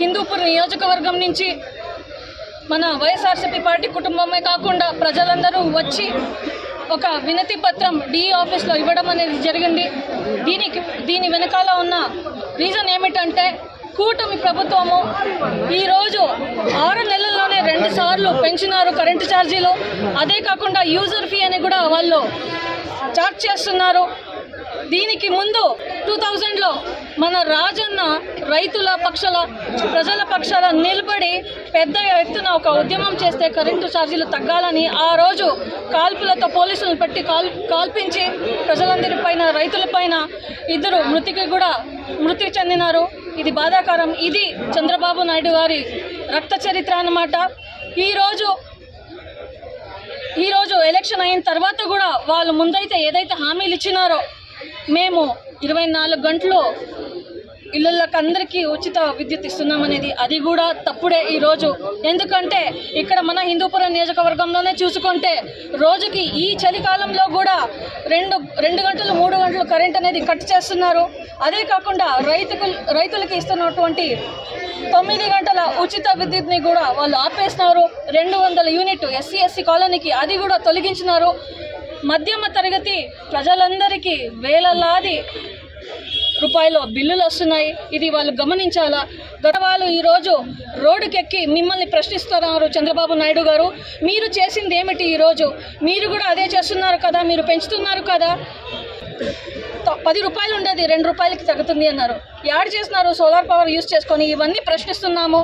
హిందూపూర్ నియోజకవర్గం నుంచి మన వైఎస్ఆర్సీపీ పార్టీ కుటుంబమే కాకుండా ప్రజలందరూ వచ్చి ఒక వినతి పత్రం డిఈ ఆఫీస్లో ఇవ్వడం అనేది జరిగింది. దీని వెనకాల ఉన్న రీజన్ ఏమిటంటే కూటమి ప్రభుత్వము ఈరోజు 6 నెలల్లోనే 2 సార్లు పెంచినారు కరెంటు ఛార్జీలు. అదే కాకుండా యూజర్ ఫీ అని కూడా వాళ్ళు ఛార్జ్ చేస్తున్నారు. దీనికి ముందు 2000లో మన రాజన్న రైతుల పక్షాల ప్రజల పక్షాల నిలబడి పెద్ద ఎత్తున ఒక ఉద్యమం చేస్తే కరెంటు ఛార్జీలు తగ్గాలని ఆ రోజు కాల్పులతో పోలీసులను పెట్టి కాల్పించి ప్రజలందరిపైన రైతులపైన 2 మృతి చెందినారు. ఇది బాధాకరం. ఇది చంద్రబాబు నాయుడు గారి రక్త చరిత్ర అన్నమాట. ఈరోజు ఎలక్షన్ అయిన తర్వాత కూడా వాళ్ళు ముందైతే ఏదైతే హామీలు ఇచ్చినారో మేము 24 గంటలు ఇళ్ళకి అందరికీ ఉచిత విద్యుత్ ఇస్తున్నామనేది అది కూడా తప్పుడే ఈరోజు. ఎందుకంటే ఇక్కడ మన హిందూపురం నియోజకవర్గంలోనే చూసుకుంటే రోజుకి ఈ చలికాలంలో కూడా 2 గంటలు 3 గంటలు కరెంట్ అనేది కట్ చేస్తున్నారు. అదే కాకుండా రైతులకి ఇస్తున్నటువంటి 9 గంటల ఉచిత విద్యుత్ని కూడా వాళ్ళు ఆపేసినారు. 200 యూనిట్ ఎస్సీ కాలనీకి అది కూడా తొలగించినారు. మధ్యమ తరగతి ప్రజలందరికీ వేలలాది రూపాయల బిల్లులు వస్తున్నాయి. ఇది వాళ్ళు గమనించాలా. వాళ్ళు ఈరోజు రోడ్డుకెక్కి మిమ్మల్ని ప్రశ్నిస్తున్నారు. చంద్రబాబు నాయుడు గారు, మీరు చేసింది ఏమిటి? ఈరోజు మీరు కూడా అదే చేస్తున్నారు కదా, మీరు పెంచుతున్నారు కదా. 10 రూపాయలు ఉండేది 2 రూపాయలకి తగ్గుతుంది అన్నారు. యాడ్ చేస్తున్నారు సోలార్ పవర్ యూజ్ చేసుకొని. ఇవన్నీ ప్రశ్నిస్తున్నాము.